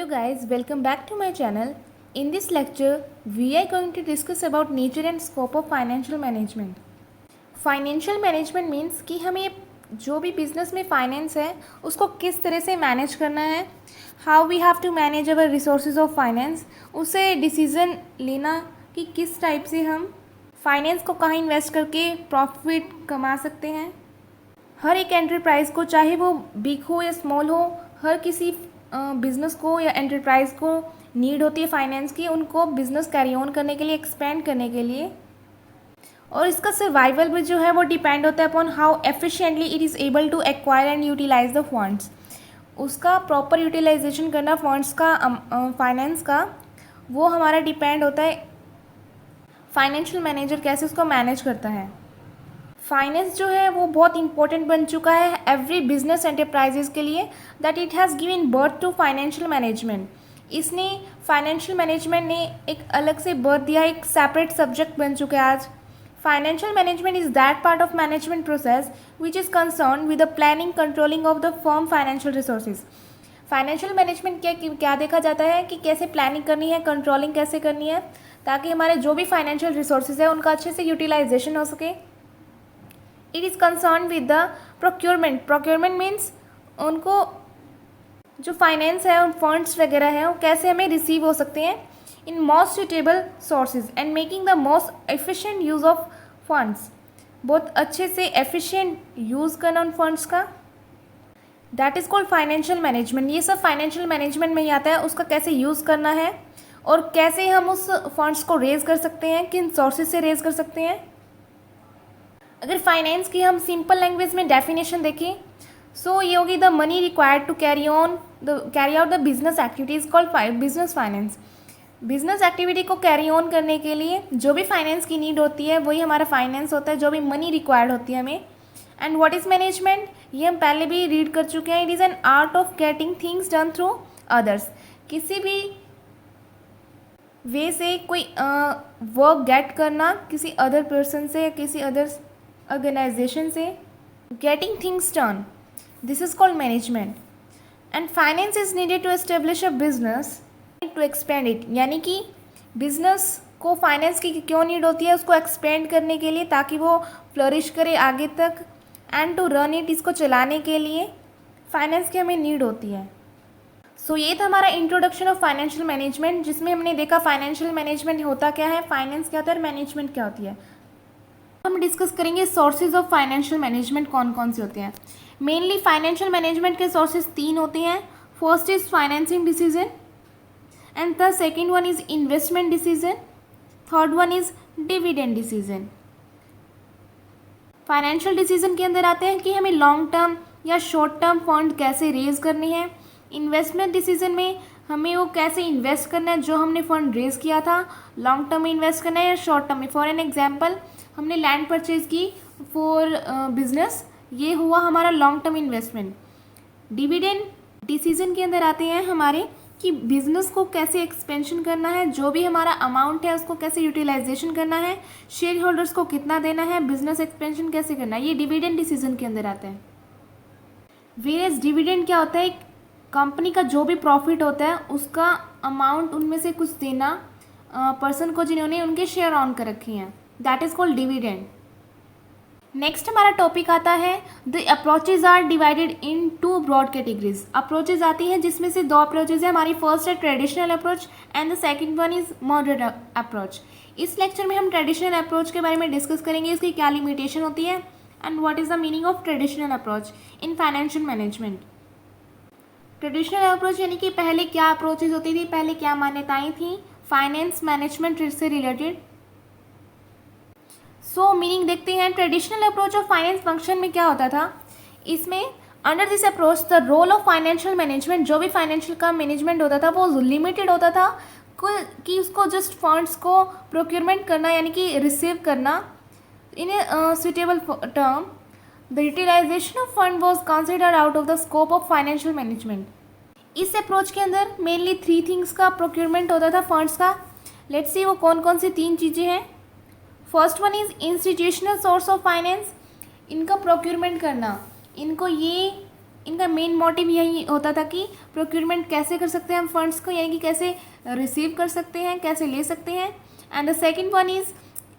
Hello guys, welcome back to my channel. In this lecture, we are going to discuss about nature and scope of financial management. Financial management means कि हमें जो भी business में finance है उसको किस तरह से मैनेज करना है, how we have to manage our resources of finance, उसे डिसीज़न लेना कि किस टाइप से हम फाइनेंस को कहाँ इन्वेस्ट करके प्रॉफिट कमा सकते हैं। हर एक एंटरप्राइज को, चाहे वो बिग हो या स्मॉल हो, हर किसी बिज़नेस को या एंटरप्राइज को नीड होती है फाइनेंस की, उनको बिज़नेस कैरी ऑन करने के लिए, एक्सपेंड करने के लिए। और इसका सर्वाइवल भी जो है वो डिपेंड होता है upon how efficiently it is able to acquire and utilise the funds. उसका प्रॉपर यूटिलाइजेशन करना फंड्स का, फाइनेंस का, वो हमारा डिपेंड होता है फाइनेंशियल मैनेजर कैसे उसको मैनेज करता है। फाइनेंस जो है वो बहुत इंपॉर्टेंट बन चुका है एवरी बिजनेस एंटरप्राइजेज के लिए, that it has given birth to financial management. इसने फाइनेंशियल मैनेजमेंट ने एक अलग से बर्थ दिया, एक सेपरेट सब्जेक्ट बन चुका है आज। Financial management is that part of management process which is concern with the planning controlling of the firm financial resources. Financial management क्या देखा जाता है कि कैसे प्लानिंग करनी है, कंट्रोलिंग कैसे करनी है, ताकि हमारे जो भी फाइनेंशियल रिसोर्सेज है उनका अच्छे से यूटिलाइजेशन हो सके। It is concern with the procurement. Procurement means उनको जो फाइनेंस है, फंड्स वगैरह हैं, वो कैसे हमें रिसीव हो सकते हैं in most suitable sources and making the most efficient use of funds. बहुत अच्छे से एफिशिएंट यूज़ करना उन फंड्स का, that is called financial management. ये सब फाइनेंशियल मैनेजमेंट में ही आता है, उसका कैसे यूज़ करना है और कैसे हम उस फंड्स को रेज कर सकते हैं, किन सोर्सेज से रेज कर सकते हैं। अगर फाइनेंस की हम सिंपल लैंग्वेज में डेफिनेशन देखें, सो ये होगी the money required to carry out the business activities called business finance. Business activity को कैरी ऑन करने के लिए जो भी फाइनेंस की नीड होती है वही हमारा फाइनेंस होता है, जो भी मनी रिक्वायर्ड होती है हमें। एंड व्हाट इज़ मैनेजमेंट, ये हम पहले भी रीड कर चुके हैं। It is an art of getting things done through others. किसी भी वे से कोई वर्क गेट करना किसी अदर पर्सन से, किसी अदर ऑर्गेनाइजेशन से, getting things done, this is called management. And finance is needed to establish a business to expand it. यानी कि बिजनेस को फाइनेंस की क्यों नीड होती है, उसको एक्सपेंड करने के लिए, ताकि वो फ्लरिश करे आगे तक। एंड टू रन इट, इसको चलाने के लिए फाइनेंस की हमें नीड होती है। सो ये था हमारा इंट्रोडक्शन ऑफ फाइनेंशियल मैनेजमेंट, जिसमें हमने देखा फाइनेंशियल मैनेजमेंट होता क्या है, फाइनेंस क्या होता है और मैनेजमेंट क्या होती है। हम डिस्कस करेंगे सोर्सेज ऑफ फाइनेंशियल मैनेजमेंट कौन कौन से होते हैं। मेनली फाइनेंशियल मैनेजमेंट के सोर्सेज तीन होते हैं। First is financing decision, and the second one is investment decision, third one is dividend decision. Financial decision के अंदर आते हैं कि हमें लॉन्ग टर्म या शॉर्ट टर्म फंड कैसे रेज करनी है। इन्वेस्टमेंट डिसीजन में हमें वो कैसे इन्वेस्ट करना है, जो हमने फंड रेज किया था, लॉन्ग टर्म में इन्वेस्ट करना है या शॉर्ट टर्म में। फॉर एन एग्जांपल, हमने लैंड परचेज की फॉर बिजनेस, ये हुआ हमारा long term investment. Dividend decision के अंदर आते हैं हमारे कि बिजनेस को कैसे एक्सपेंशन करना है, जो भी हमारा अमाउंट है उसको कैसे यूटिलाइजेशन करना है, शेयर होल्डर्स को कितना देना है, बिजनेस एक्सपेंशन कैसे करना है, ये डिविडेंड डिसीजन के अंदर आते हैं। वेरियस डिविडेंड क्या होता है, कंपनी का जो भी प्रॉफिट होता है उसका अमाउंट उनमें से कुछ देना पर्सन को जिन्होंने उनके शेयर ऑन कर रखी हैं, that is called dividend. Next हमारा टॉपिक आता है the approaches are divided in two broad categories. Approaches आती हैं जिसमें से दो अप्रोचेज है हमारी। फर्स्ट है traditional approach and the second one is modern approach. इस लेक्चर में हम ट्रेडिशनल अप्रोच के बारे में डिस्कस करेंगे, इसकी क्या लिमिटेशन होती है and what is the meaning of traditional approach in financial management. Traditional approach यानी कि पहले क्या अप्रोचेज होती थी, पहले क्या मान्यताएं थी फाइनेंस मैनेजमेंट से रिलेटेड। सो मीनिंग देखते हैं। Traditional approach of finance function में क्या होता था, इसमें under this approach the role of financial management, जो भी फाइनेंशियल का मैनेजमेंट होता था वो लिमिटेड होता था कि उसको जस्ट फंड्स को प्रोक्योरमेंट करना यानी कि रिसीव करना in a suitable term. The utilization of fund was considered out of the scope of financial management. इस अप्रोच के अंदर मेनली थ्री थिंग्स का प्रोक्योरमेंट होता था फंड्स का। लेट्स सी वो कौन कौन सी तीन चीज़ें हैं। First one is institutional source of finance, इनका प्रोक्योरमेंट करना, इनको ये इनका मेन मोटिव यही होता था कि प्रोक्यूरमेंट कैसे कर सकते हैं हम फंड्स को, यानी कि कैसे रिसीव कर सकते हैं, कैसे ले सकते हैं। And the second one is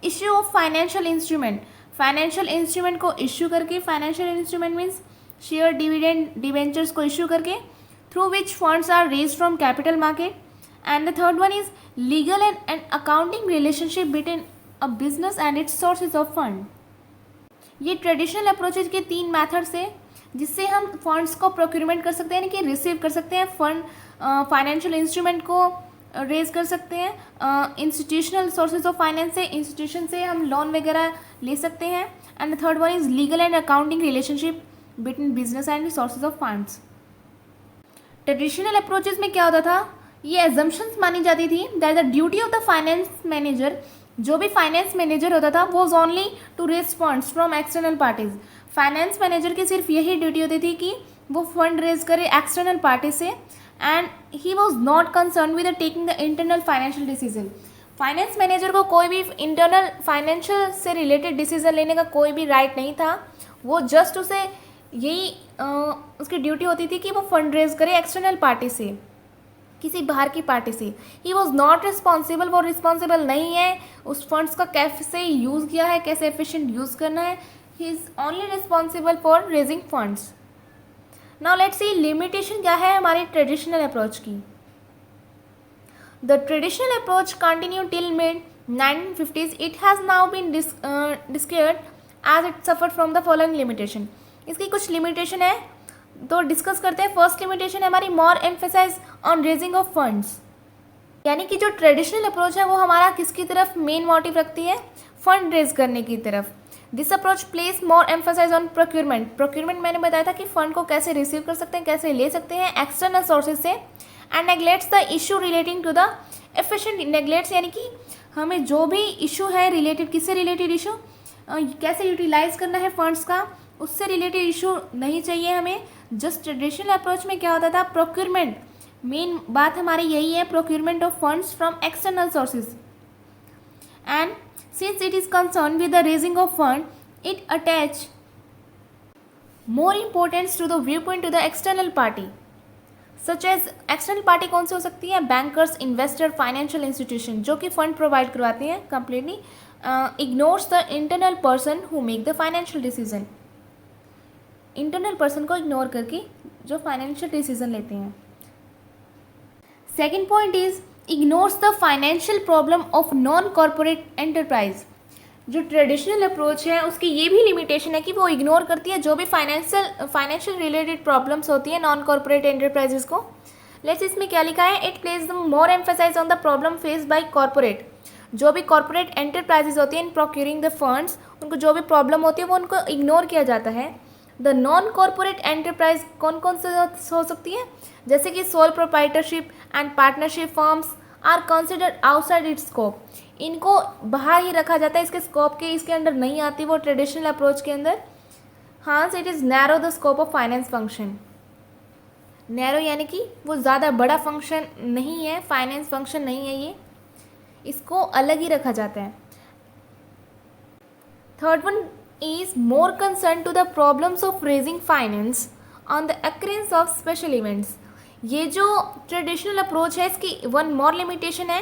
issue of financial instrument. Financial instrument को इश्यू करके, financial instrument means share, dividend, debentures को इश्यू करके, through which funds are raise from capital market. And the third one is legal and accounting relationship between a business and its sources of fund. ये traditional approaches के 3 methods है जिससे हम funds को procurement कर सकते हैं, यानी कि रिसीव कर सकते हैं फंड, फाइनेंशियल इंस्ट्रूमेंट को रेज कर सकते हैं। इंस्टीट्यूशनल सोर्सेज ऑफ फाइनेंस से, इंस्टीट्यूशन से हम लोन वगैरह ले सकते हैं। And the third one is legal and accounting relationship between business and sources of funds. Traditional approaches में क्या होता था, ये एजम्पशंस मानी जाती थी that the duty of the finance manager, जो भी फाइनेंस मैनेजर होता था was only to raise funds from external parties. Finance manager की सिर्फ यही ड्यूटी होती थी कि वो फंड रेज करे एक्सटर्नल पार्टी से, and he was not concern with taking the internal financial decision. Finance manager को कोई भी इंटरनल फाइनेंशियल से रिलेटेड डिसीजन लेने का कोई भी राइट नहीं था। वो जस्ट उसे यही उसकी ड्यूटी होती थी कि वो फंड रेज करे एक्सटर्नल पार्टी से, किसी बाहर की पार्टी से। ही वॉज नॉट रिस्पॉन्सिबल, वो रिस्पॉन्सिबल नहीं है उस फंड्स का कैसे यूज़ किया है, कैसे एफिशिएंट यूज़ करना है। He is only responsible for raising funds. Now let's see limitation क्या है हमारी ट्रेडिशनल अप्रोच की। The traditional approach continue till mid 1950s। It has now been discussed as it suffered from the following limitation. इसकी कुछ limitation है तो discuss करते हैं। फर्स्ट लिमिटेशन है हमारी more emphasise on raising of funds, यानी कि जो ट्रेडिशनल अप्रोच है वो हमारा किसकी तरफ मेन मोटिव रखती है, फंड रेज करने की तरफ। This approach place more emphasise on procurement. Procurement मैंने बताया था कि फंड को कैसे रिसीव कर सकते हैं, कैसे ले सकते हैं एक्सटर्नल सोर्सेज से। And neglects the issue relating to the efficient. Neglects यानी कि हमें जो भी इशू है रिलेटेड, किससे रिलेटेड इशू, कैसे यूटिलाइज करना है फंड्स का, उससे रिलेटेड इशू नहीं चाहिए हमें। जस्ट ट्रेडिशनल अप्रोच में क्या होता था, प्रोक्यूरमेंट, मेन बात हमारी यही है, procurement of funds from external sources. And since it is concern with the raising of fund, it attach more importance to the view point to the external party. Such as external party कौन सी हो सकती है, bankers, investor, financial institution जो कि fund provide करवाते हैं completely, ignores the internal person who make the financial decision. Internal person को इग्नोर करके जो फाइनेंशियल डिसीजन लेते हैं। Second point is ignores the financial problem of non corporate enterprise. जो ट्रेडिशनल अप्रोच है उसकी ये भी लिमिटेशन है कि वो इग्नोर करती है जो भी फाइनेंशियल रिलेटेड प्रॉब्लम्स होती है नॉन कॉर्पोरेट एंटरप्राइजेस को। लेट्स इसमें क्या लिखा है, it place the more emphasise on the problem face by corporate. जो भी कॉर्पोरेट एंटरप्राइजेस होती हैं इन प्रोक्यूरिंग द फंड्स, उनको जो भी प्रॉब्लम होती है वो उनको इग्नोर किया जाता है। द नॉन कॉर्पोरेट एंटरप्राइज कौन कौन से हो सकती है, जैसे कि sole proprietorship and partnership firms are considered outside its scope. इनको बाहर ही रखा जाता है, इसके स्कोप के, इसके अंदर नहीं आती वो ट्रेडिशनल अप्रोच के अंदर। हाँ, it is narrow the scope of finance function. Narrow यानी कि वो ज़्यादा बड़ा फंक्शन नहीं है, फाइनेंस फंक्शन नहीं है ये, इसको अलग ही रखा जाता है। Third one is more concerned to the problems of raising finance on the occurrence of special events। ये जो ट्रेडिशनल अप्रोच है इसकी वन मोर लिमिटेशन है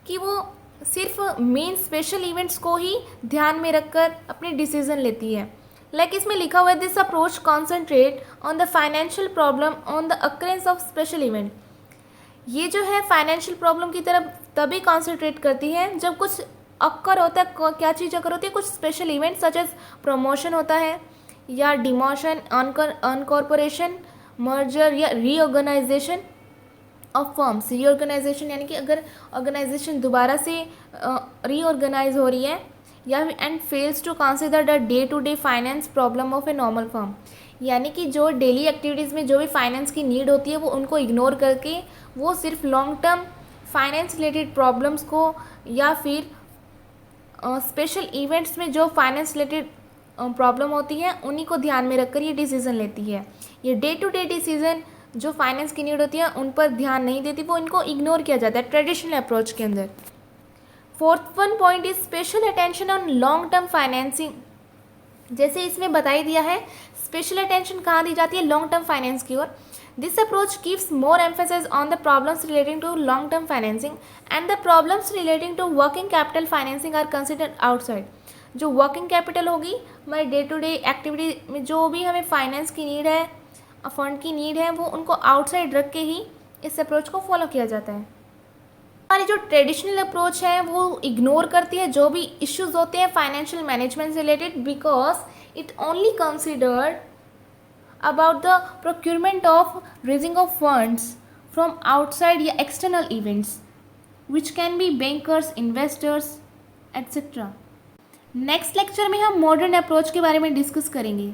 कि वो सिर्फ मेन स्पेशल इवेंट्स को ही ध्यान में रखकर अपनी डिसीजन लेती है। लाइक इसमें लिखा हुआ है, this approach concentrate on the financial problem on the occurrence of special event. ये जो है फाइनेंशियल प्रॉब्लम की तरफ तभी कॉन्सेंट्रेट करती है जब कुछ अक्कर होता है। क्या चीज़ अक्कर होती है, कुछ special event such as promotion होता है या डिमोशन, अनकॉर्पोरेशन, मर्जर या रीऑर्गेनाइजेशन ऑफ फर्म्स। रीऑर्गेनाइजेशन यानी कि अगर ऑर्गेनाइजेशन दोबारा से रीऑर्गेनाइज हो रही है, या and fails to consider the day to day finance problem of a normal firm. यानी कि जो डेली एक्टिविटीज़ में जो भी फाइनेंस की नीड होती है वो उनको इग्नोर करके वो सिर्फ long term finance related problems को या फिर स्पेशल इवेंट्स में जो फाइनेंस रिलेटेड प्रॉब्लम होती है उन्हीं को ध्यान में रखकर ये डिसीज़न लेती है। ये डे टू डे डिसीज़न जो फाइनेंस की नीड होती है उन पर ध्यान नहीं देती, वो इनको इग्नोर किया जाता है ट्रेडिशनल अप्रोच के अंदर। Fourth one point is special attention on long term financing. जैसे इसमें बताई दिया है, स्पेशल अटेंशन कहाँ दी जाती है, लॉन्ग टर्म फाइनेंस की ओर. This approach gives more emphasis on the problems relating to long term financing and the problems relating to working capital financing are considered outside. जो वर्किंग कैपिटल होगी हमारे day to day activity में, जो भी हमें finance की need है, fund की नीड है, वो उनको आउटसाइड रख के ही इस अप्रोच को फॉलो किया जाता है. हमारी जो ट्रेडिशनल अप्रोच है वो इग्नोर करती है जो भी इश्यूज होते हैं फाइनेंशियल मैनेजमेंट से related, because it only considered about the procurement of raising of funds from outside या external events which can be bankers, investors etcetera. Next lecture में हम मॉडर्न अप्रोच के बारे में डिस्कस करेंगे.